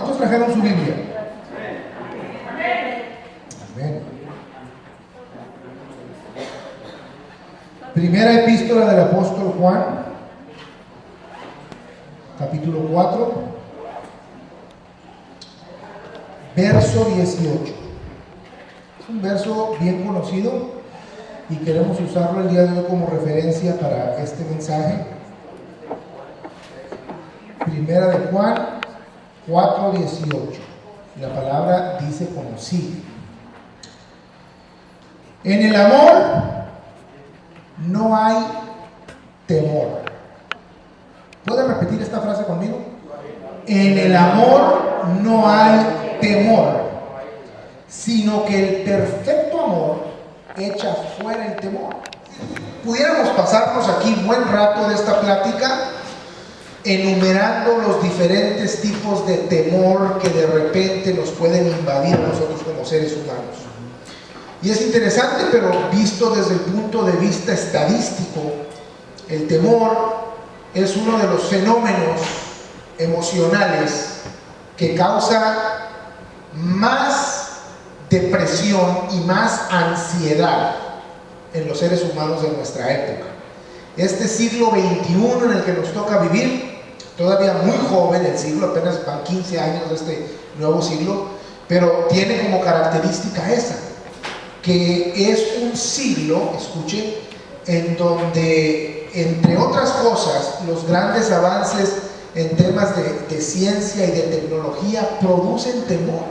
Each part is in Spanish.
¿Cuántos trajeron su Biblia? Amén. Primera epístola del apóstol Juan, capítulo 4, verso 18. Es un verso bien conocido y queremos usarlo el día de hoy como referencia para este mensaje. Primera de Juan 4:18. La palabra dice como sigue: en el amor no hay temor. ¿Pueden repetir esta frase conmigo? En el amor no hay temor, sino que el perfecto amor echa fuera el temor. Pudiéramos pasarnos aquí buen rato de esta plática enumerando los diferentes tipos de temor que de repente nos pueden invadir a nosotros como seres humanos. Y es interesante, pero visto desde el punto de vista estadístico, el temor es uno de los fenómenos emocionales que causa más depresión y más ansiedad en los seres humanos de nuestra época. Este siglo XXI en el que nos toca vivir, todavía muy joven el siglo, apenas van 15 años de este nuevo siglo, pero tiene como característica esa, que es un siglo, escuchen, en donde, entre otras cosas, los grandes avances en temas de ciencia y de tecnología producen temor,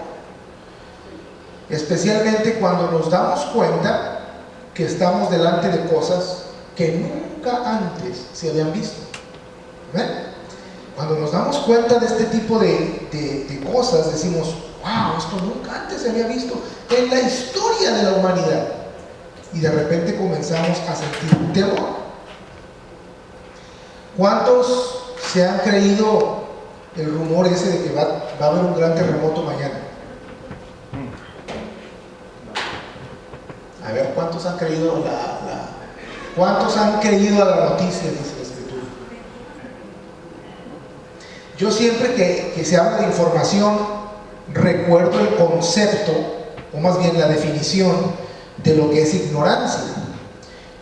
especialmente cuando nos damos cuenta que estamos delante de cosas que nunca antes se habían visto. ¿Ven? Cuando nos damos cuenta de este tipo de cosas, decimos: wow, esto nunca antes se había visto en la historia de la humanidad. Y de repente comenzamos a sentir un temor. ¿Cuántos se han creído el rumor ese de que va a haber un gran terremoto mañana? A ver, ¿cuántos han creído ¿cuántos han creído a la noticia, dice la Escritura? Yo siempre que se habla de información recuerdo el concepto, o más bien la definición de lo que es ignorancia.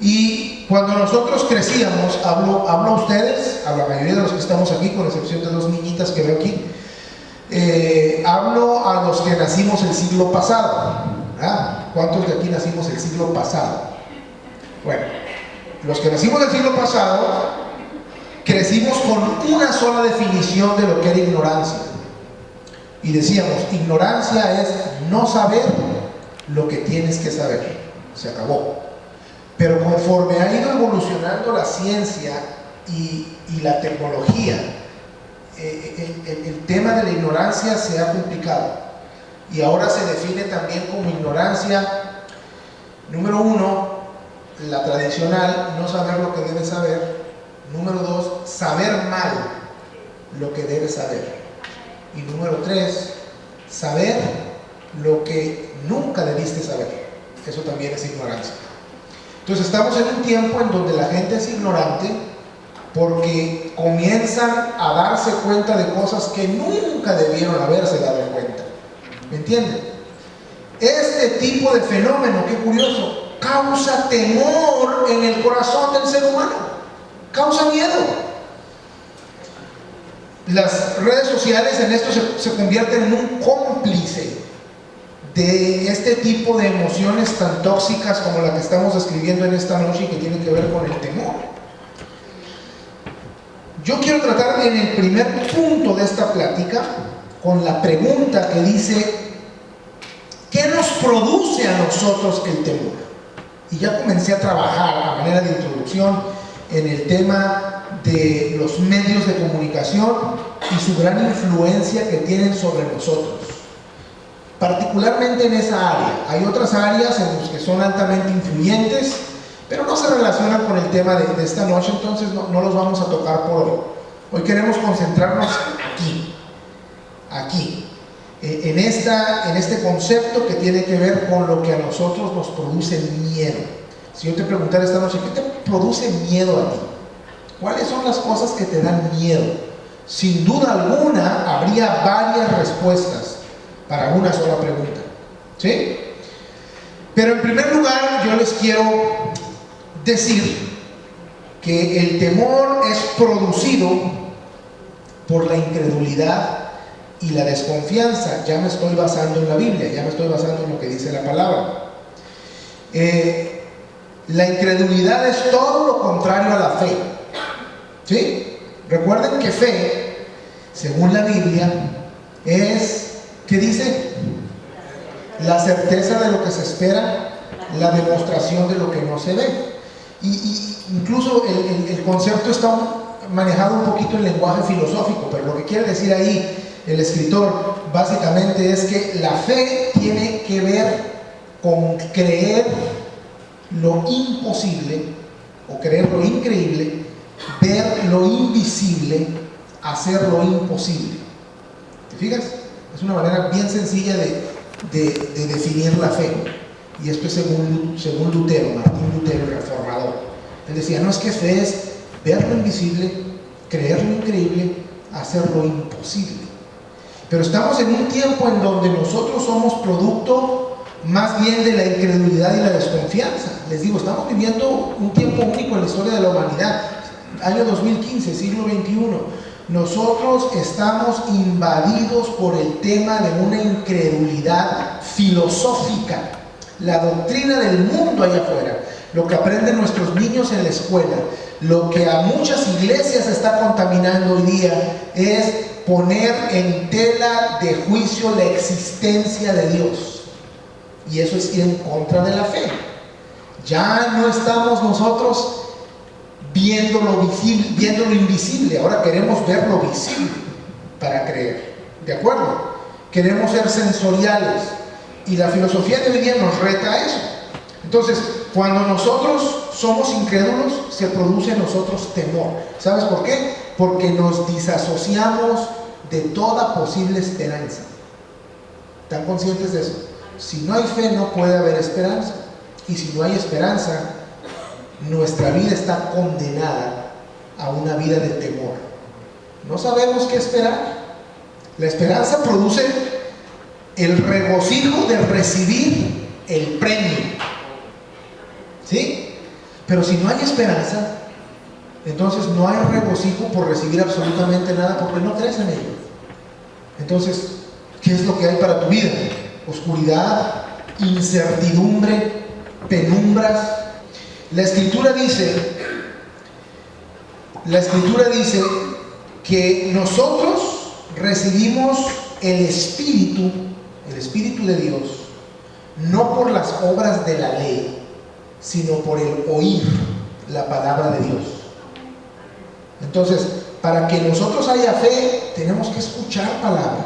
Y cuando nosotros crecíamos, hablo a ustedes, a la mayoría de los que estamos aquí, con excepción de dos niñitas que veo aquí, hablo a los que nacimos el siglo pasado. ¿Ah? ¿Cuántos de aquí nacimos el siglo pasado? Bueno, los que nacimos el siglo pasado crecimos con una sola definición de lo que era ignorancia. Y decíamos: ignorancia es no saber lo que tienes que saber. Se acabó. Pero conforme ha ido evolucionando la ciencia y la tecnología, el tema de la ignorancia se ha complicado. Y ahora se define también como ignorancia, número uno, la tradicional, no saber lo que debes saber. Número dos, saber mal lo que debes saber. Y número tres, saber lo que nunca debiste saber. Eso también es ignorancia. Entonces estamos en un tiempo en donde la gente es ignorante porque comienzan a darse cuenta de cosas que nunca debieron haberse dado cuenta. ¿Me entienden? Este tipo de fenómeno, qué curioso, causa temor en el corazón del ser humano, causa miedo. Las redes sociales en esto se convierten en un cómplice de este tipo de emociones tan tóxicas como la que estamos describiendo en esta noche y que tiene que ver con el temor. Yo quiero tratar en el primer punto de esta plática con la pregunta que dice: ¿qué nos produce a nosotros el temor? Y ya comencé a trabajar a manera de introducción en el tema de los medios de comunicación y su gran influencia que tienen sobre nosotros, particularmente en esa área. Hay otras áreas en las que son altamente influyentes, pero no se relacionan con el tema de esta noche, entonces no los vamos a tocar por hoy. Hoy queremos concentrarnos aquí, en este concepto que tiene que ver con lo que a nosotros nos produce miedo. Si yo te preguntara esta noche: ¿qué te produce miedo a ti? ¿Cuáles son las cosas que te dan miedo? sin duda alguna habría varias respuestas para una sola pregunta, ¿sí? Pero en primer lugar yo les quiero decir que el temor es producido por la incredulidad y la desconfianza. Ya me estoy basando en la Biblia, ya me estoy basando en lo que dice la palabra. La incredulidad es todo lo contrario a la fe, ¿sí? Recuerden que fe, según la Biblia, es, ¿qué dice? La certeza de lo que se espera, la demostración de lo que no se ve. Y incluso el concepto está manejado un poquito en lenguaje filosófico, pero lo que quiere decir ahí el escritor básicamente es que la fe tiene que ver con creer lo imposible o creer lo increíble, ver lo invisible, hacer lo imposible. ¿Te fijas? Es una manera bien sencilla de definir la fe. Y esto es según Lutero, Martín Lutero, el reformador. Él decía, no, es que fe es ver lo invisible, creer lo increíble, hacer lo imposible. Pero estamos en un tiempo en donde nosotros somos producto más bien de la incredulidad y la desconfianza. Les digo, estamos viviendo un tiempo único en la historia de la humanidad. Año 2015, siglo XXI. Nosotros estamos invadidos por el tema de una incredulidad filosófica. La doctrina del mundo allá afuera, lo que aprenden nuestros niños en la escuela, lo que a muchas iglesias está contaminando hoy día es poner en tela de juicio la existencia de Dios. Y eso es ir en contra de la fe. Ya no estamos nosotros viendo lo visible, viendo lo invisible. Ahora queremos ver lo visible para creer. ¿De acuerdo? Queremos ser sensoriales. Y la filosofía de hoy día nos reta a eso. Entonces, cuando nosotros somos incrédulos, se produce en nosotros temor. ¿Sabes por qué? Porque nos disasociamos de toda posible esperanza. ¿Están conscientes de eso? Si no hay fe, no puede haber esperanza. Y si no hay esperanza, nuestra vida está condenada a una vida de temor. No sabemos qué esperar. La esperanza produce el regocijo de recibir el premio, ¿sí? Pero si no hay esperanza, entonces no hay regocijo por recibir absolutamente nada, porque no crees en ello. Entonces, ¿qué es lo que hay para tu vida? Oscuridad, incertidumbre, penumbras. La escritura dice que nosotros recibimos el Espíritu de Dios, no por las obras de la ley, sino por el oír la palabra de Dios. Entonces, para que nosotros haya fe, tenemos que escuchar palabra.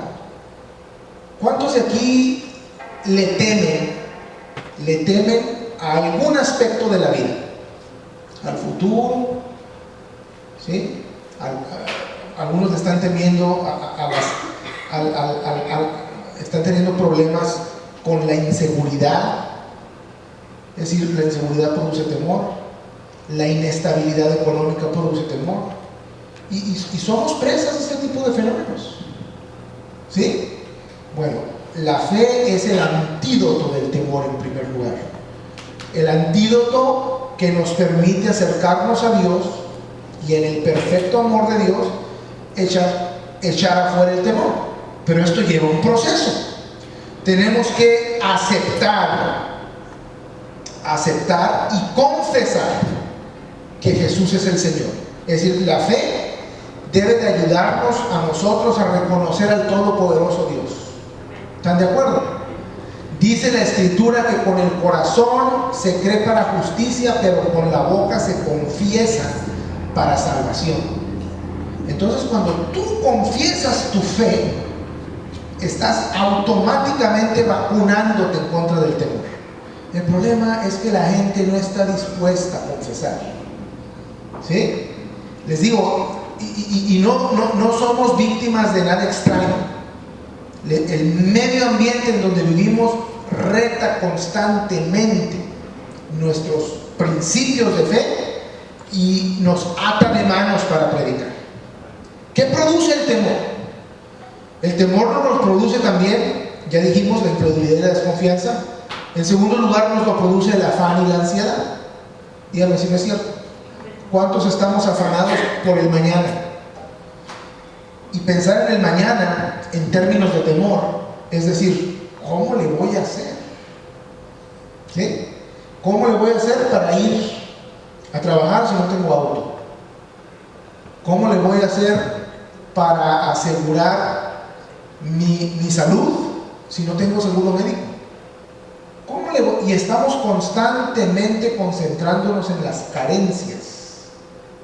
¿Cuántos de aquí le temen a algún aspecto de la vida? Al futuro, ¿sí? Algunos le están temiendo están teniendo problemas con la inseguridad. Es decir, la inseguridad produce temor, la inestabilidad económica produce temor, y somos presas de ese tipo de fenómenos, ¿sí? Bueno, la fe es el antídoto del temor en primer lugar, el antídoto que nos permite acercarnos a Dios y en el perfecto amor de Dios echar afuera el temor. Pero esto lleva un proceso. Tenemos que aceptar y confesar que Jesús es el Señor. Es decir, la fe debe de ayudarnos a nosotros a reconocer al Todopoderoso Dios. ¿Están de acuerdo? Dice la Escritura que con el corazón se cree para justicia, pero con la boca se confiesa para salvación. Entonces, cuando tú confiesas tu fe, estás automáticamente vacunándote en contra del temor. El problema es que la gente no está dispuesta a confesar, ¿sí? Les digo, y no somos víctimas de nada extraño. El medio ambiente en donde vivimos reta constantemente nuestros principios de fe y nos ata de manos para predicar. ¿Qué produce el temor? El temor nos produce también, ya dijimos, la incredulidad y la desconfianza. En segundo lugar, nos lo produce el afán y la ansiedad. Díganme si no es cierto. ¿Cuántos estamos afanados por el mañana? Y pensar en el mañana en términos de temor, es decir, ¿cómo le voy a hacer? ¿Sí? ¿Cómo le voy a hacer para ir a trabajar si no tengo auto? ¿Cómo le voy a hacer para asegurar mi salud si no tengo seguro médico? ¿Cómo le voy? Y estamos constantemente concentrándonos en las carencias.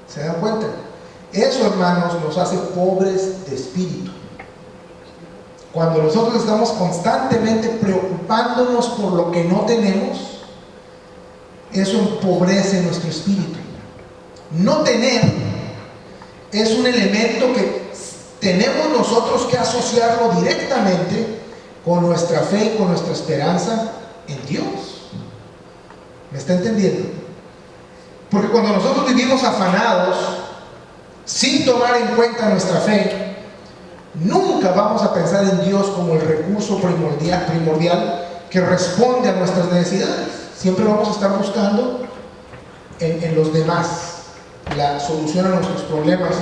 ¿Se dan cuenta? Eso, hermanos, nos hace pobres de espíritu. Cuando nosotros estamos constantemente preocupándonos por lo que no tenemos, eso empobrece nuestro espíritu. No tener es un elemento que tenemos nosotros que asociarlo directamente con nuestra fe y con nuestra esperanza en Dios. ¿Me está entendiendo? Porque cuando nosotros vivimos afanados, sin tomar en cuenta nuestra fe, nunca vamos a pensar en Dios como el recurso primordial que responde a nuestras necesidades. Siempre vamos a estar buscando en los demás la solución a nuestros problemas,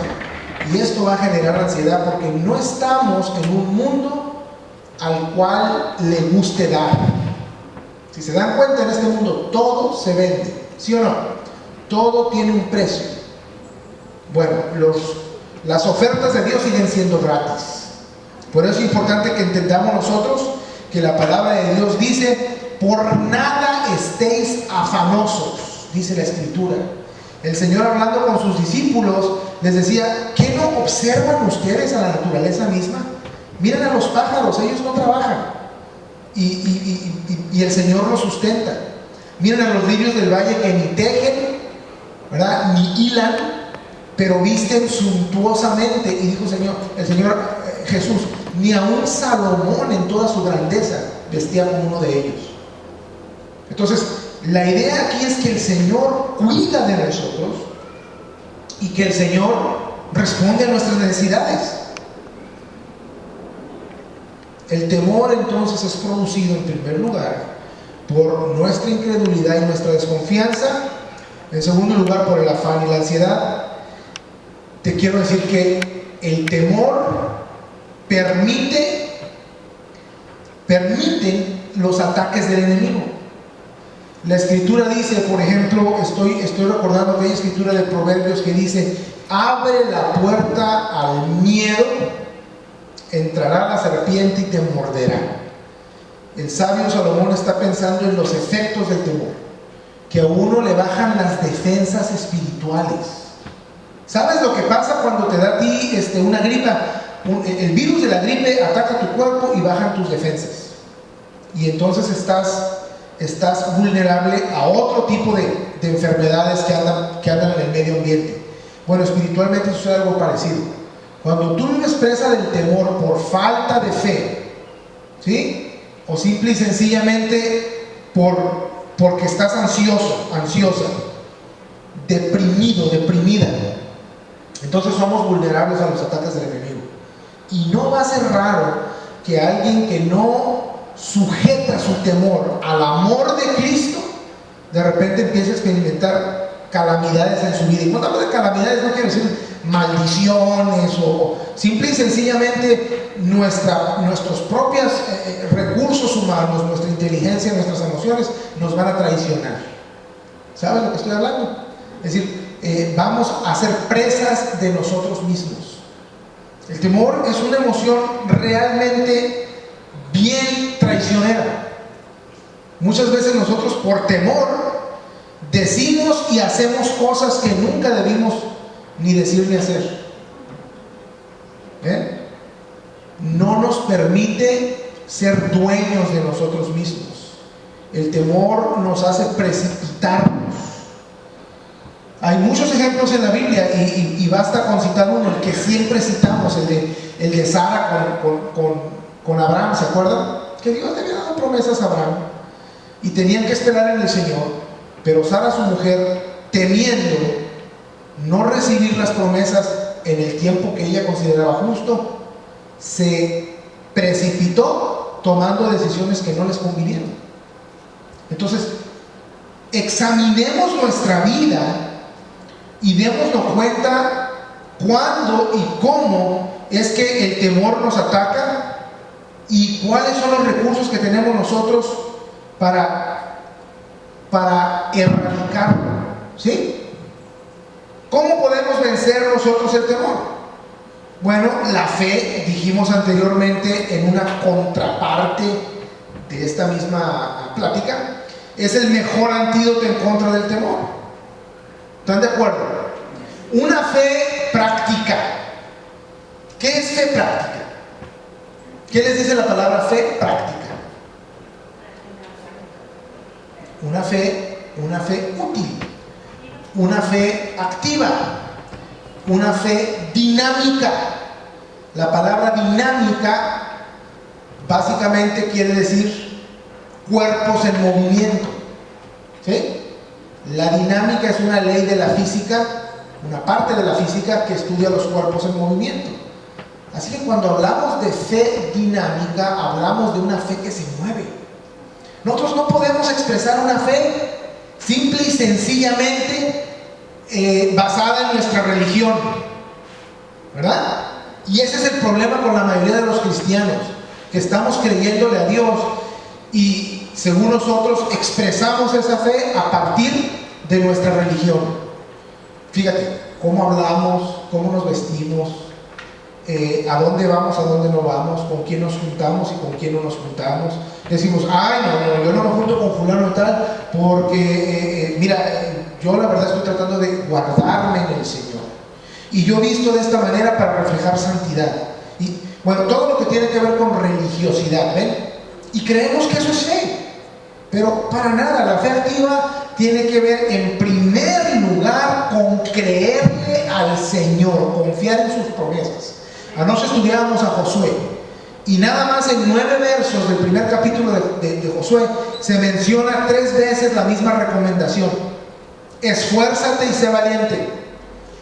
y esto va a generar ansiedad porque no estamos en un mundo al cual le guste dar. Si se dan cuenta, en este mundo todo se vende, ¿sí o no? Todo tiene un precio. Bueno, las ofertas de Dios siguen siendo gratis. Por eso es importante que entendamos nosotros que la palabra de Dios dice: por nada estéis afanosos, dice la Escritura. El Señor, hablando con sus discípulos, les decía: ¿qué no observan ustedes a la naturaleza misma? Miren a los pájaros, ellos no trabajan y el Señor los sustenta. Miren a los lirios del valle, que ni tejen, ¿verdad?, ni hilan, pero visten suntuosamente. Y dijo el Señor Jesús: ni aun Salomón en toda su grandeza vestía como uno de ellos. Entonces, la idea aquí es que el Señor cuida de nosotros y que el Señor responde a nuestras necesidades. El temor, entonces, es producido en primer lugar por nuestra incredulidad y nuestra desconfianza. En segundo lugar, por el afán y la ansiedad. Te quiero decir que el temor permite los ataques del enemigo. La Escritura dice, por ejemplo, estoy recordando aquella Escritura de Proverbios que dice: abre la puerta al miedo, entrará la serpiente y te morderá. El sabio Salomón está pensando en los efectos del temor, que a uno le bajan las defensas espirituales. ¿Sabes lo que pasa cuando te da a ti una gripa? El virus de la gripe ataca tu cuerpo y bajan tus defensas, y entonces estás vulnerable a otro tipo de enfermedades que andan en el medio ambiente. Bueno, espiritualmente sucede algo parecido. Cuando tú vives presa del temor por falta de fe, ¿sí?, o simple y sencillamente porque estás ansioso, ansiosa, deprimido, deprimida, entonces somos vulnerables a los ataques del enemigo. Y no va a ser raro que alguien que no sujeta su temor al amor de Cristo, de repente empiece a experimentar calamidades en su vida. Y cuando hablo de calamidades, no quiero decir maldiciones o simple y sencillamente nuestros propios recursos humanos, nuestra inteligencia, nuestras emociones nos van a traicionar. ¿Sabes lo que estoy hablando? Es decir, vamos a ser presas de nosotros mismos. El temor es una emoción realmente bien traicionera. Muchas veces nosotros, por temor, decimos y hacemos cosas que nunca debimos ni decir ni hacer. No nos permite ser dueños de nosotros mismos. El temor nos hace precipitarnos. Hay muchos ejemplos en la Biblia y basta con citar uno, el que siempre citamos, el de Sara con Abraham. ¿Se acuerdan? Que Dios le había dado promesas a Abraham y tenían que esperar en el Señor, pero Sara, su mujer, temiendo no recibir las promesas, en el tiempo que ella consideraba justo, se precipitó tomando decisiones que no les convinieron. Entonces, examinemos nuestra vida y démonos cuenta cuándo y cómo es que el temor nos ataca y cuáles son los recursos que tenemos nosotros para erradicarlo, ¿sí? ¿Cómo podemos vencer nosotros el temor? Bueno, la fe, dijimos anteriormente en una contraparte de esta misma plática, es el mejor antídoto en contra del temor. ¿Están de acuerdo? Una fe práctica. ¿Qué es fe práctica? ¿Qué les dice la palabra fe práctica? Una fe útil, una fe activa, una fe dinámica. La palabra dinámica básicamente quiere decir cuerpos en movimiento, ¿sí? La dinámica es una ley de la física, una parte de la física que estudia los cuerpos en movimiento. Así que cuando hablamos de fe dinámica, hablamos de una fe que se mueve. Nosotros no podemos expresar una fe simple y sencillamente basada en nuestra religión, ¿verdad? Y ese es el problema con la mayoría de los cristianos, que estamos creyéndole a Dios y según nosotros expresamos esa fe a partir de nuestra religión. Fíjate, cómo hablamos, cómo nos vestimos, a dónde vamos, a dónde no vamos, con quién nos juntamos y con quién no nos juntamos. Decimos, ay, no, yo no me junto con fulano y tal, porque, yo la verdad estoy tratando de guardarme en el Señor. Y yo visto de esta manera para reflejar santidad. Y bueno, todo lo que tiene que ver con religiosidad, ¿ven? Y creemos que eso es fe. Pero para nada, la fe activa tiene que ver en primer lugar con creerle al Señor, confiar en sus promesas. Anoche estudiábamos a Josué y nada más en 9 versos del primer capítulo de Josué se menciona 3 veces la misma recomendación: esfuérzate y sé valiente,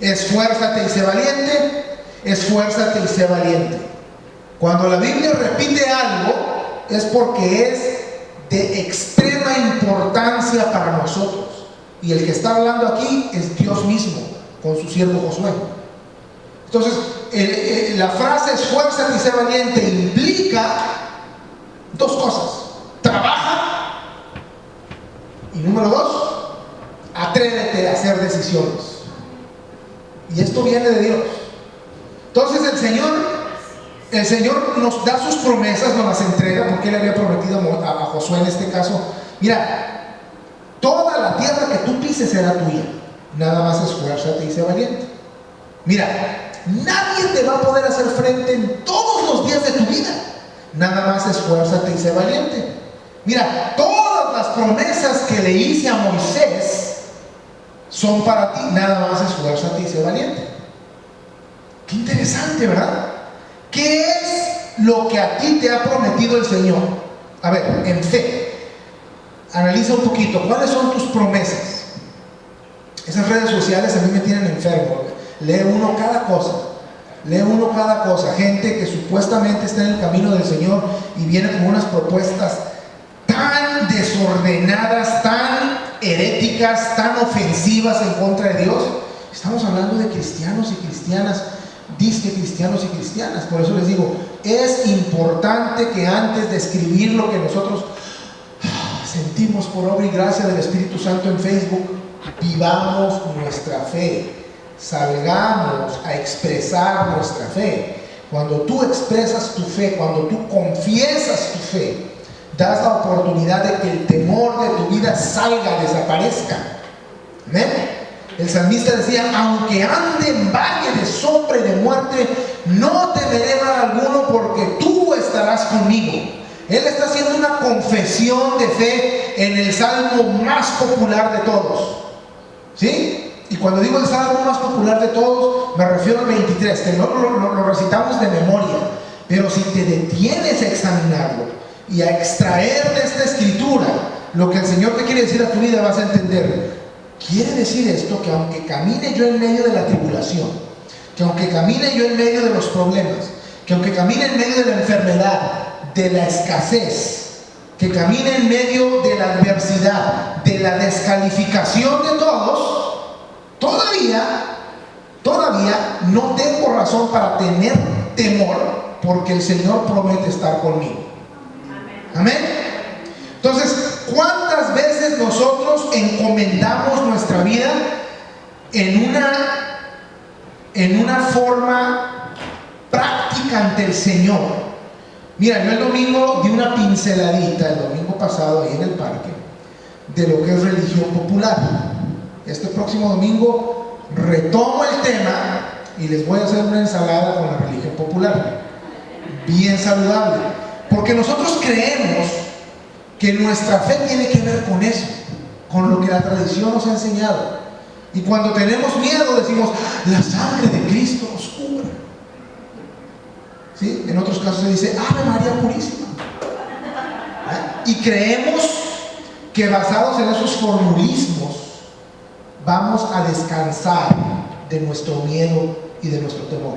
esfuérzate y sé valiente, esfuérzate y sé valiente. Cuando la Biblia repite algo es porque es de extrema importancia para nosotros, y el que está hablando aquí es Dios mismo con su siervo Josué. Entonces la frase esfuérzate y sé valiente implica 2 cosas: trabaja, y número 2, atrévete a hacer decisiones. Y esto viene de Dios. Entonces el Señor nos da sus promesas, nos las entrega, porque Él había prometido a Josué en este caso: mira, toda la tierra que tú pises será tuya, nada más esfuérzate y sé valiente. Mira, nadie te va a poder hacer frente en todos los días de tu vida, nada más esfuérzate y sé valiente. Mira, todas las promesas que le hice a Moisés son para ti, nada más esfuérzate y sé valiente. Qué interesante, ¿verdad? ¿Qué es lo que a ti te ha prometido el Señor? A ver, en fe, analiza un poquito, ¿cuáles son tus promesas? Esas redes sociales a mí me tienen enfermo. Lee uno cada cosa, gente que supuestamente está en el camino del Señor y viene con unas propuestas tan desordenadas, tan heréticas, tan ofensivas en contra de Dios. Estamos hablando de cristianos y cristianas, disque cristianos y cristianas. Por eso les digo, es importante que antes de escribir lo que nosotros sentimos por obra y gracia del Espíritu Santo en Facebook, vivamos nuestra fe, salgamos a expresar nuestra fe. Cuando tú expresas tu fe, cuando tú confiesas tu fe, das la oportunidad de que el temor de tu vida salga, desaparezca. ¿Amén? El salmista decía: aunque ande en valle de sombra y de muerte, no temeré mal alguno, porque tú estarás conmigo. Él está haciendo una confesión de fe en el salmo más popular de todos, ¿sí? Y cuando digo el salmo más popular de todos, me refiero al 23, que no lo recitamos de memoria. Pero si te detienes a examinarlo y a extraer de esta escritura lo que el Señor te quiere decir a tu vida, vas a entender. Quiere decir esto, que aunque camine yo en medio de la tribulación, que aunque camine yo en medio de los problemas, que aunque camine en medio de la enfermedad, de la escasez, que camine en medio de la adversidad, de la descalificación de todos, todavía no tengo razón para tener temor, porque el Señor promete estar conmigo. Amén. Entonces, ¿cuántas veces nosotros encomendamos nuestra vida en una forma práctica ante el Señor? Mira, yo el domingo di una pinceladita, el domingo pasado ahí en el parque, de lo que es religión popular. Este próximo domingo retomo el tema y les voy a hacer una ensalada con la religión popular, bien saludable, porque nosotros creemos que nuestra fe tiene que ver con eso, con lo que la tradición nos ha enseñado. Y cuando tenemos miedo decimos, la sangre de Cristo nos cubre. ¿Sí? En otros casos se dice, Ave María Purísima. Y creemos que basados en esos formulismos vamos a descansar de nuestro miedo y de nuestro temor.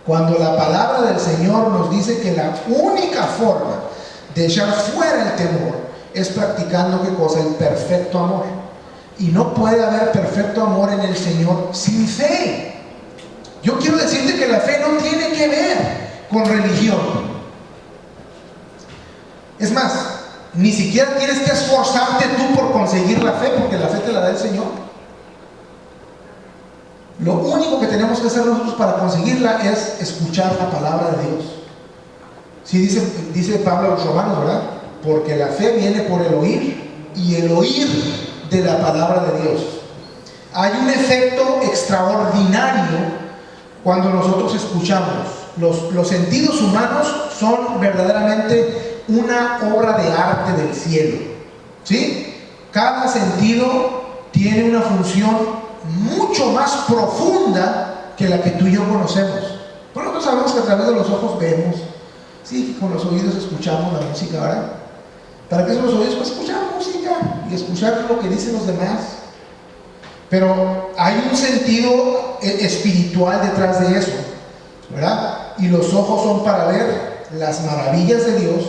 Cuando la palabra del Señor nos dice que la única forma de echar fuera el temor es practicando, ¿qué cosa? El perfecto amor. Y no puede haber perfecto amor en el Señor sin fe. Yo quiero decirte que la fe no tiene que ver con religión. Es más, ni siquiera tienes que esforzarte tú por conseguir la fe, porque la fe te la da el Señor. Lo único que tenemos que hacer nosotros para conseguirla es escuchar la palabra de Dios. Sí, dice Pablo a los romanos, ¿verdad? Porque la fe viene por el oír, y el oír de la palabra de Dios. Hay un efecto extraordinario cuando nosotros escuchamos. Los sentidos humanos son verdaderamente una obra de arte del cielo. ¿Sí? Cada sentido tiene una función mucho más profunda que la que tú y yo conocemos. Pues nosotros sabemos que a través de los ojos vemos, sí, con los oídos escuchamos la música, ¿verdad? ¿Para qué son los oídos? Para escuchar música y escuchar lo que dicen los demás. Pero hay un sentido espiritual detrás de eso, ¿verdad? Y los ojos son para ver las maravillas de Dios,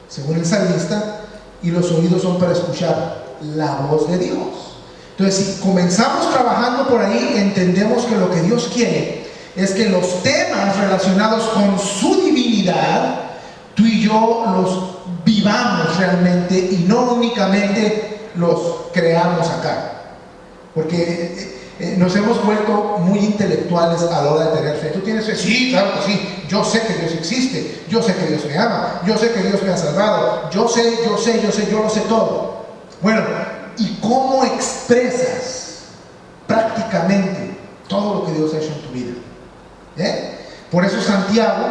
según el salmista, y los oídos son para escuchar la voz de Dios. Entonces, si comenzamos trabajando por ahí, entendemos que lo que Dios quiere es que los temas relacionados con su divinidad, tú y yo los vivamos realmente y no únicamente los creamos acá. Porque nos hemos vuelto muy intelectuales a la hora de tener fe. ¿Tú tienes fe? Sí, claro que sí. Yo sé que Dios existe. Yo sé que Dios me ama. Yo sé que Dios me ha salvado. Yo lo sé todo. Bueno, ¿y cómo expresas prácticamente todo lo que Dios ha hecho en tu vida? Por eso Santiago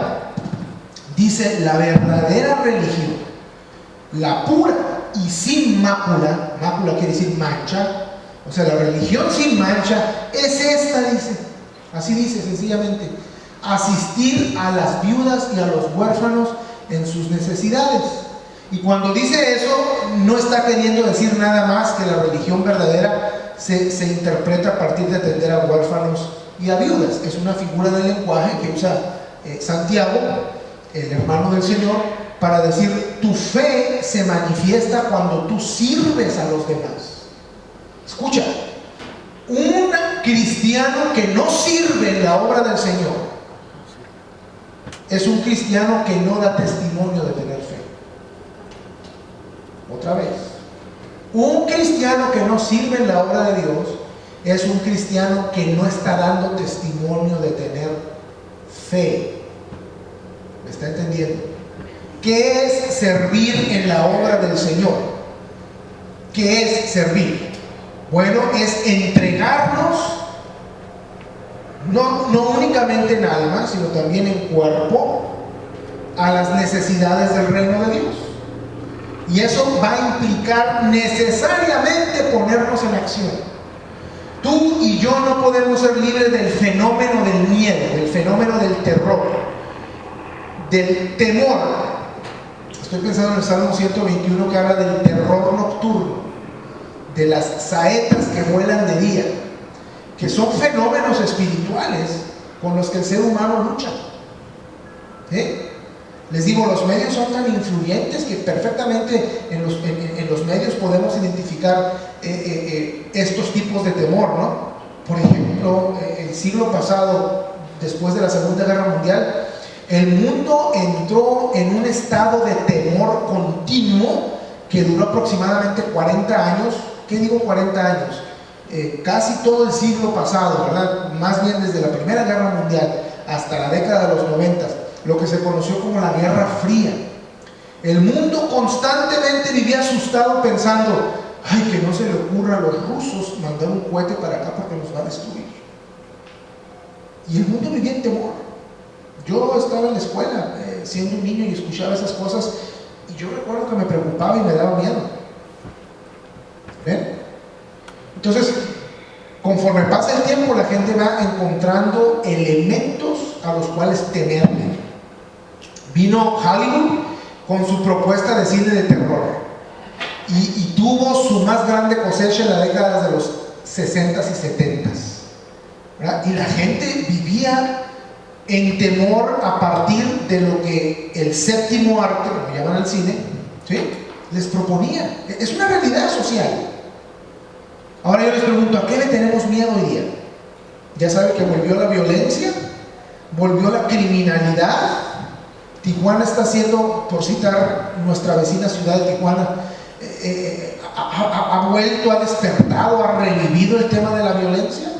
dice: la verdadera religión, la pura y sin mácula, mácula quiere decir mancha, o sea, la religión sin mancha es esta, dice, así dice sencillamente: asistir a las viudas y a los huérfanos en sus necesidades. Y cuando dice eso, no está queriendo decir nada más que la religión verdadera se interpreta a partir de atender a huérfanos y a viudas. Es una figura del lenguaje que usa Santiago, el hermano del Señor, para decir: tu fe se manifiesta cuando tú sirves a los demás. Escucha, un cristiano que no sirve en la obra del Señor es un cristiano que no da testimonio de tener fe. Otra vez, un cristiano que no sirve en la obra de Dios es un cristiano que no está dando testimonio de tener fe. ¿Me está entendiendo? ¿Qué es servir en la obra del Señor? ¿Qué es servir? Bueno, es entregarnos, no únicamente en alma, sino también en cuerpo, a las necesidades del reino de Dios. Y eso va a implicar necesariamente ponernos en acción. Tú y yo no podemos ser libres del fenómeno del miedo, del fenómeno del terror, del temor. Estoy pensando en el Salmo 121, que habla del terror nocturno, de las saetas que vuelan de día, que son fenómenos espirituales con los que el ser humano lucha. Les digo, los medios son tan influyentes que perfectamente en los medios podemos identificar estos tipos de temor, ¿no? Por ejemplo, el siglo pasado, después de la Segunda Guerra Mundial, el mundo entró en un estado de temor continuo que duró aproximadamente 40 años. ¿Qué digo 40 años? Casi todo el siglo pasado, ¿verdad? Más bien desde la Primera Guerra Mundial hasta la década de los 90, lo que se conoció como la Guerra Fría. El mundo constantemente vivía asustado pensando, ay, que no se le ocurra a los rusos mandar un cohete para acá porque nos va a destruir. Y el mundo vivía en temor. Yo estaba en la escuela siendo un niño y escuchaba esas cosas y yo recuerdo que me preocupaba y me daba miedo. ¿Ven? Entonces, conforme pasa el tiempo, la gente va encontrando elementos a los cuales temerle. Vino Hollywood con su propuesta de cine de terror y tuvo su más grande cosecha en la década de los 60s y 70s, ¿verdad? Y la gente vivía en temor a partir de lo que el séptimo arte, como llaman al cine, ¿sí?, les proponía. Es una realidad social. Ahora yo les pregunto, ¿a qué le tenemos miedo hoy día? Ya saben que volvió la violencia, volvió la criminalidad. Tijuana está haciendo, por citar nuestra vecina ciudad de Tijuana, ha vuelto, ha despertado, ha revivido el tema de la violencia.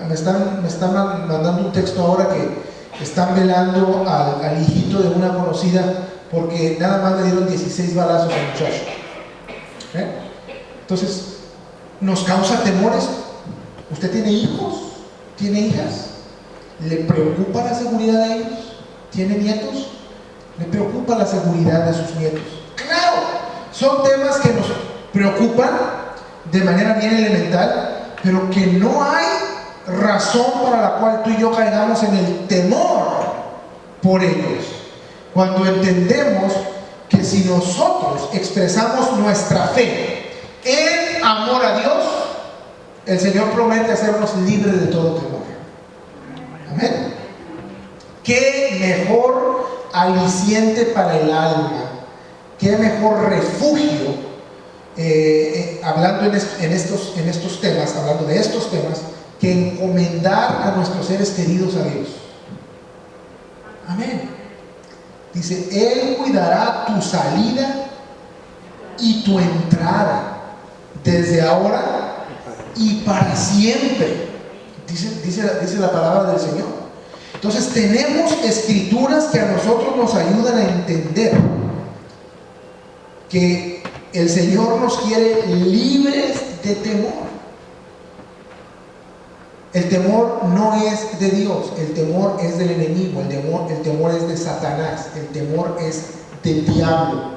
Me están mandando un texto ahora que están velando al hijito de una conocida porque nada más le dieron 16 balazos al muchacho. Entonces, nos causa temores. ¿Usted tiene hijos? ¿Tiene hijas? ¿Le preocupa la seguridad de ellos? ¿Tiene nietos? ¿Le preocupa la seguridad de sus nietos? Claro, son temas que nos preocupan de manera bien elemental, pero que no hay razón para la cual tú y yo caigamos en el temor por ellos. Cuando entendemos que si nosotros expresamos nuestra fe en amor a Dios, el Señor promete hacernos libres de todo temor. Amén. Qué mejor aliciente para el alma, qué mejor refugio, hablando en estos temas, hablando de estos temas, que encomendar a nuestros seres queridos a Dios. Amén. Dice, Él cuidará tu salida y tu entrada, desde ahora y para siempre, dice la palabra del Señor. Entonces tenemos escrituras que a nosotros nos ayudan a entender que el Señor nos quiere libres de temor. El temor no es de Dios, el temor es del enemigo, el temor es de Satanás, el temor es del diablo.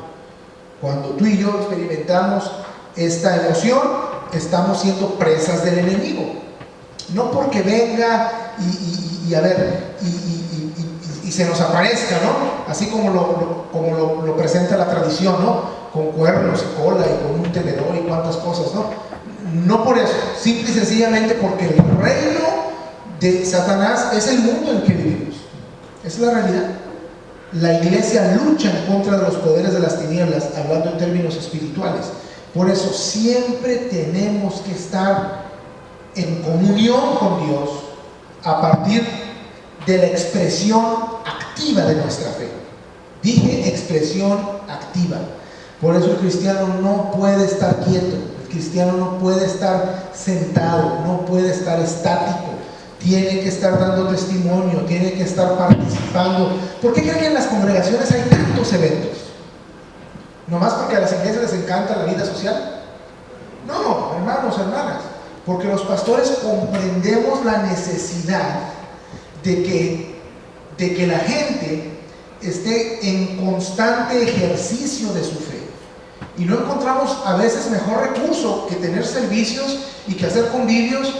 Cuando tú y yo experimentamos esta emoción, estamos siendo presas del enemigo. No porque venga y se nos aparezca, ¿no? Así como lo presenta la tradición, ¿no? Con cuernos y cola y con un tenedor y cuantas cosas, ¿no? No por eso, simple y sencillamente porque el reino de Satanás es el mundo en el que vivimos. Es la realidad. La iglesia lucha en contra de los poderes de las tinieblas, hablando en términos espirituales. Por eso siempre tenemos que estar en comunión con Dios a partir de la expresión activa de nuestra fe. Dije expresión activa. Por eso el cristiano no puede estar quieto, el cristiano no puede estar sentado, no puede estar estático, tiene que estar dando testimonio, tiene que estar participando. ¿Por qué creen que en las congregaciones hay tantos eventos? ¿Nomás porque a las iglesias les encanta la vida social? No, hermanos, hermanas, porque los pastores comprendemos la necesidad de que la gente esté en constante ejercicio de su fe. Y no encontramos a veces mejor recurso que tener servicios y que hacer convivios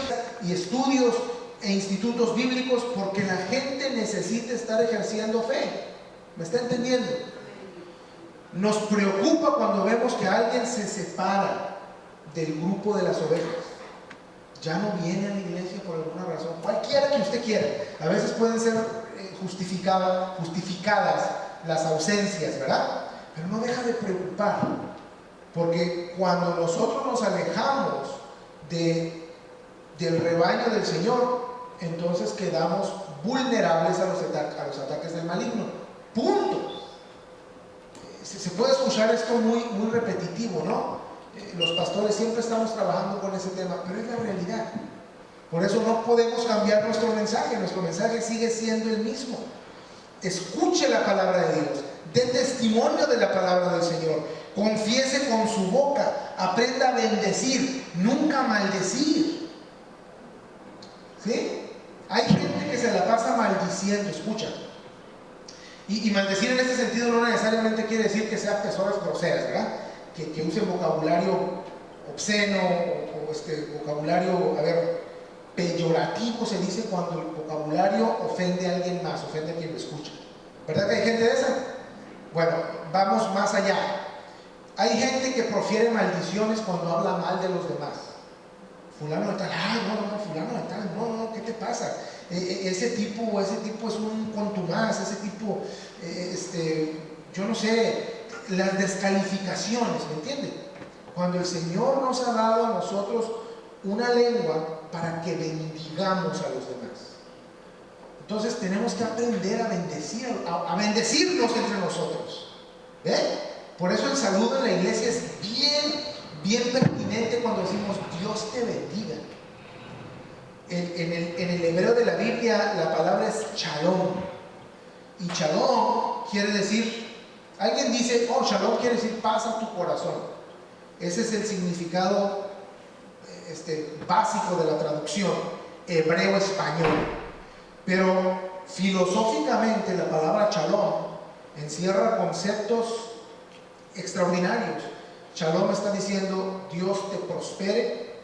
y estudios e institutos bíblicos, porque la gente necesita estar ejerciendo fe. ¿Me está entendiendo? Nos preocupa cuando vemos que alguien se separa del grupo de las ovejas. ya no viene a la iglesia por alguna razón, cualquiera que usted quiera. A veces pueden ser justificadas las ausencias, ¿verdad? Pero no deja de preocupar, porque cuando nosotros nos alejamos del rebaño del Señor, entonces quedamos vulnerables a los ataques del maligno. Punto. Se puede escuchar esto muy repetitivo, ¿no? Los pastores siempre estamos trabajando con ese tema, pero es la realidad. Por eso no podemos cambiar nuestro mensaje sigue siendo el mismo. Escuche la palabra de Dios, dé testimonio de la palabra del Señor, confiese con su boca, aprenda a bendecir, nunca maldecir. ¿Sí? Hay gente que se la pasa maldiciendo, escucha. Y maldecir en este sentido no necesariamente quiere decir que sean personas groseras, ¿verdad? Que usen vocabulario obsceno o vocabulario, peyorativo se dice cuando el vocabulario ofende a alguien más, ofende a quien lo escucha. ¿Verdad que hay gente de esa? Bueno, vamos más allá. Hay gente que profiere maldiciones cuando habla mal de los demás. Fulano de tal, fulano de tal, no, ¿qué te pasa? Ese tipo es un contumaz, ese tipo, yo no sé, las descalificaciones, ¿me entienden? Cuando el Señor nos ha dado a nosotros una lengua para que bendigamos a los demás. Entonces tenemos que aprender a bendecirnos entre nosotros. Por eso el saludo en la iglesia es bien pertinente cuando decimos Dios te bendiga. En el hebreo de la Biblia la palabra es shalom. Y shalom quiere decir, alguien dice, shalom quiere decir paz a tu corazón. Ese es el significado básico de la traducción hebreo-español. Pero filosóficamente la palabra shalom encierra conceptos extraordinarios. Shalom está diciendo Dios te prospere,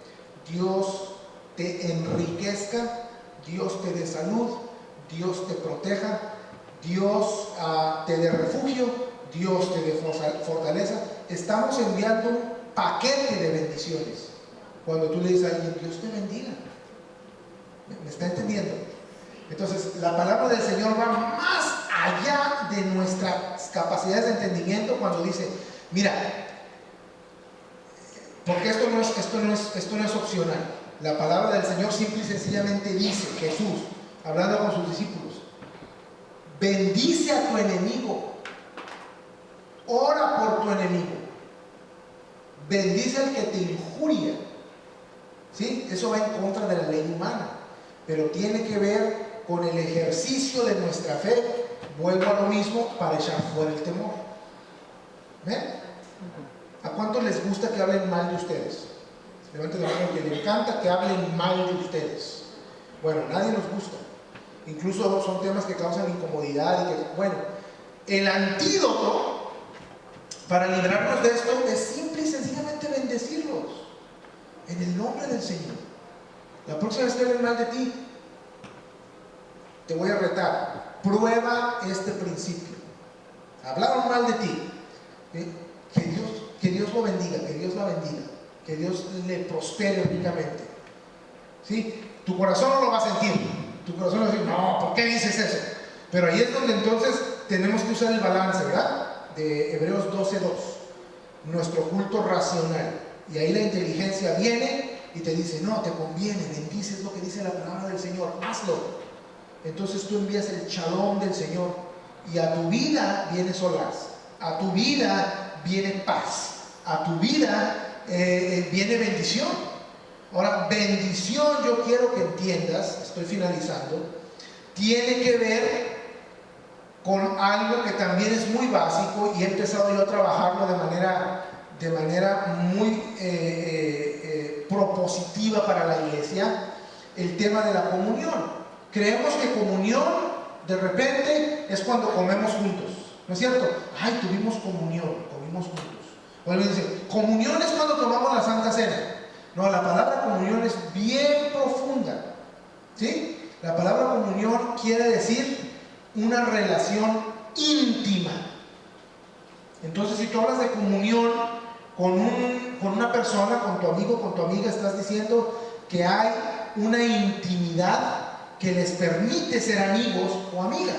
Dios te enriquezca, Dios te dé salud, Dios te proteja, Dios te dé refugio, Dios te dé fortaleza. Estamos enviando un paquete de bendiciones. Cuando tú le dices a alguien, Dios te bendiga. ¿Me está entendiendo? Entonces, la palabra del Señor va más allá de nuestras capacidades de entendimiento cuando dice, mira, porque esto no es opcional. La palabra del Señor simple y sencillamente dice, Jesús, hablando con sus discípulos, bendice a tu enemigo, ora por tu enemigo, bendice al que te injuria. ¿Sí? Eso va en contra de la ley humana, pero tiene que ver con el ejercicio de nuestra fe. Vuelvo a lo mismo para echar fuera el temor. ¿Ven? ¿A cuántos les gusta que hablen mal de ustedes? Levanten la mano que le encanta que hablen mal de ustedes. Bueno, nadie nos gusta. Incluso son temas que causan incomodidad el antídoto para librarnos de esto es simple y sencillamente bendecirlos en el nombre del Señor. La próxima vez que hablen mal de ti, te voy a retar. Prueba este principio. Hablaron mal de ti. Que Dios lo bendiga, que Dios la bendiga, que Dios le prospere ricamente. ¿Sí? Tu corazón no lo va a sentir. Tu corazón va a decir, no, ¿por qué dices eso? Pero ahí es donde entonces tenemos que usar el balance, ¿verdad? De Hebreos 12:2. Nuestro culto racional. Y ahí la inteligencia viene y te dice, no, te conviene, bendices lo que dice la palabra del Señor, hazlo. Entonces tú envías el shalom del Señor y a tu vida viene solaz, a tu vida viene paz, a tu vida viene bendición. Ahora, bendición, yo quiero que entiendas, estoy finalizando, tiene que ver con algo que también es muy básico y he empezado yo a trabajarlo de manera muy propositiva para la iglesia, el tema de la comunión. Creemos que comunión de repente es cuando comemos juntos, ¿no es cierto? Ay, tuvimos comunión, comimos juntos. O alguien dice, comunión es cuando tomamos la Santa Cena. No, la palabra comunión es bien profunda, ¿sí? La palabra comunión quiere decir una relación íntima. Entonces, si tú hablas de comunión con una persona, con tu amigo, con tu amiga, estás diciendo que hay una intimidad que les permite ser amigos o amigas.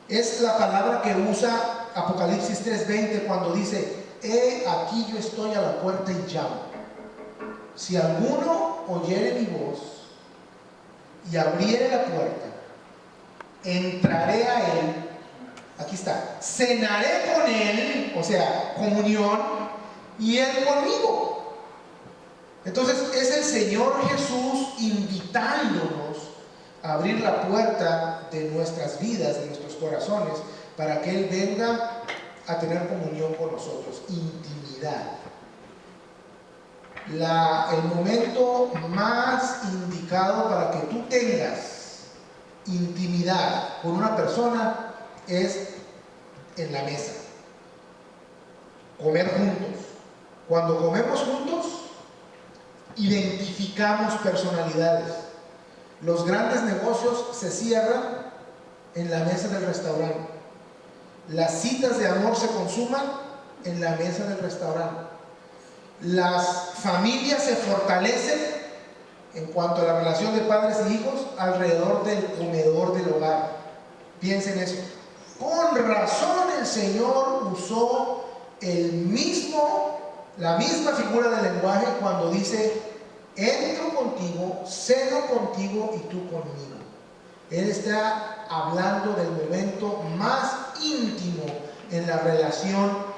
Es la palabra que usa Apocalipsis 3:20 cuando dice: he aquí yo estoy a la puerta y llamo. Si alguno oyere mi voz y abriere la puerta, entraré a él. Aquí está, cenaré con él, o sea, comunión, y él conmigo. Entonces es el Señor Jesús invitándonos a abrir la puerta de nuestras vidas, de nuestros corazones, para que Él venga a tener comunión con nosotros, intimidad. El momento más indicado para que tú tengas intimidad con una persona es en la mesa, comer juntos. Cuando comemos juntos, identificamos personalidades. Los grandes negocios se cierran en la mesa del restaurante. Las citas de amor se consuman en la mesa del restaurante. Las familias se fortalecen en cuanto a la relación de padres e hijos alrededor del comedor del hogar. Piensen eso. Con razón el Señor usó la misma figura de lenguaje cuando dice: entro contigo, ceno contigo y tú conmigo. Él está hablando del momento más íntimo en la relación,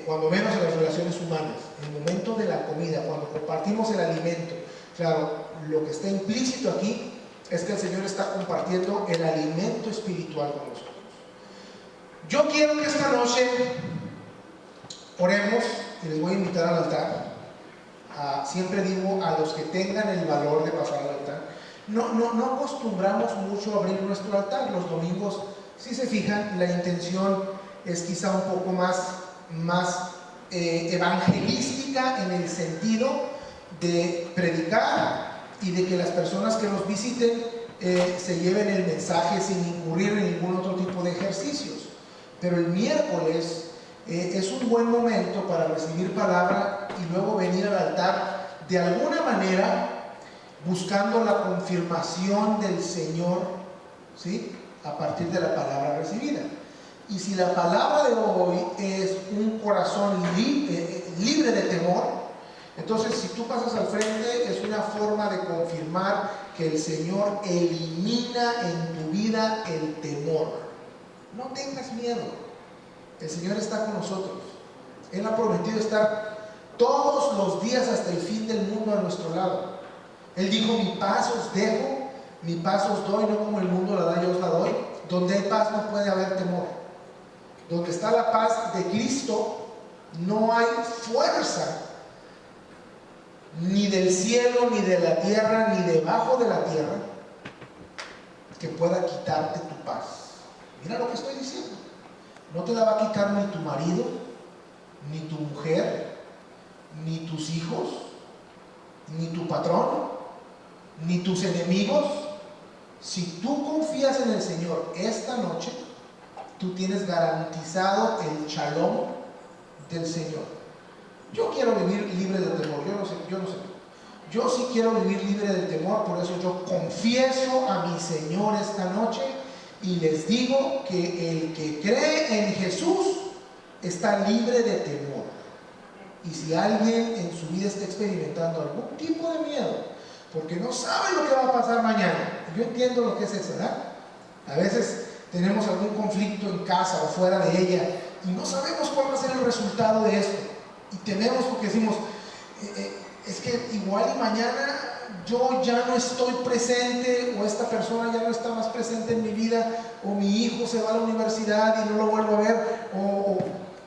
cuando menos en las relaciones humanas, el momento de la comida, cuando compartimos el alimento. Claro, lo que está implícito aquí es que el Señor está compartiendo el alimento espiritual con nosotros. Yo quiero que esta noche oremos, y les voy a invitar al altar. Siempre digo a los que tengan el valor de pasar al altar. No acostumbramos mucho a abrir nuestro altar. Los domingos, si se fijan, la intención es quizá un poco más evangelística, en el sentido de predicar y de que las personas que nos visiten se lleven el mensaje sin incurrir en ningún otro tipo de ejercicios. Pero el miércoles es un buen momento para recibir palabra y luego venir al altar de alguna manera buscando la confirmación del Señor, ¿sí?, a partir de la palabra recibida. Y si la palabra de hoy es un corazón libre de temor, entonces si tú pasas al frente es una forma de confirmar que el Señor elimina en tu vida el temor. No tengas miedo, el Señor está con nosotros. Él ha prometido estar todos los días hasta el fin del mundo a nuestro lado. Él dijo: mi paz os dejo, mi paz os doy, no como el mundo la da, yo os la doy. Donde hay paz no puede haber temor. Donde está la paz de Cristo, no hay fuerza, ni del cielo, ni de la tierra, ni debajo de la tierra, que pueda quitarte tu paz. Mira lo que estoy diciendo. No te la va a quitar ni tu marido, ni tu mujer, ni tus hijos, ni tu patrón, ni tus enemigos. Si tú confías en el Señor esta noche, tú tienes garantizado el shalom del Señor. Yo quiero vivir libre del temor. Yo no sé. Yo sí quiero vivir libre del temor. Por eso yo confieso a mi Señor esta noche y les digo que el que cree en Jesús está libre de temor. Y si alguien en su vida está experimentando algún tipo de miedo, porque no sabe lo que va a pasar mañana, yo entiendo lo que es eso, ¿verdad? A veces tenemos algún conflicto en casa o fuera de ella y no sabemos cuál va a ser el resultado de esto, y tememos porque decimos: es que igual y mañana yo ya no estoy presente, o esta persona ya no está más presente en mi vida, o mi hijo se va a la universidad y no lo vuelvo a ver, o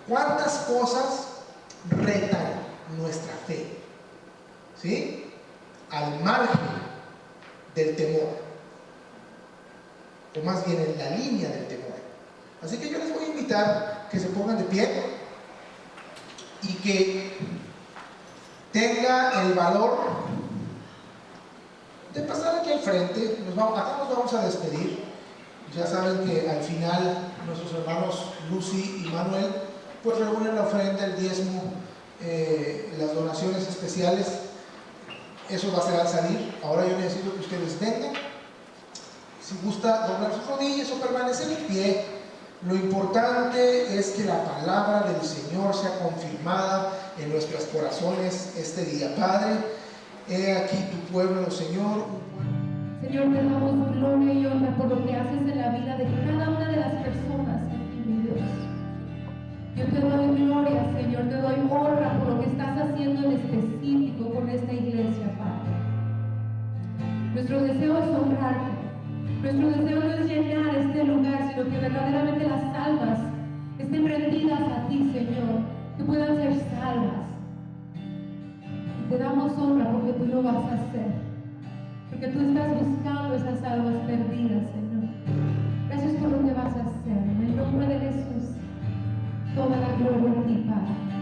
cuántas cosas retan nuestra fe, ¿sí?, al margen del temor, o más bien en la línea del temor. Así que yo les voy a invitar que se pongan de pie y que tenga el valor de pasar aquí al frente. Acá nos vamos a despedir. Ya saben que al final nuestros hermanos Lucy y Manuel pues reúnen la ofrenda, el diezmo, las donaciones especiales. Eso va a ser al salir. Ahora yo necesito que ustedes vengan. Si gusta doblar sus rodillas o permanecer en pie, lo importante es que la palabra del Señor sea confirmada en nuestros corazones este día. Padre, he aquí tu pueblo, Señor. Señor, te damos gloria y honra por lo que haces en la vida de cada una de las personas aquí, mi Dios. Yo te doy gloria, Señor, te doy honra por lo que estás haciendo en específico con esta iglesia, Padre. Nuestro deseo es honrarte. Nuestro deseo no es llenar este lugar, sino que verdaderamente las almas estén rendidas a ti, Señor, que puedan ser salvas. Y te damos honra porque tú lo vas a hacer, porque tú estás buscando esas almas perdidas, Señor. Gracias por lo que vas a hacer. En el nombre de Jesús, toda la gloria a ti, Padre.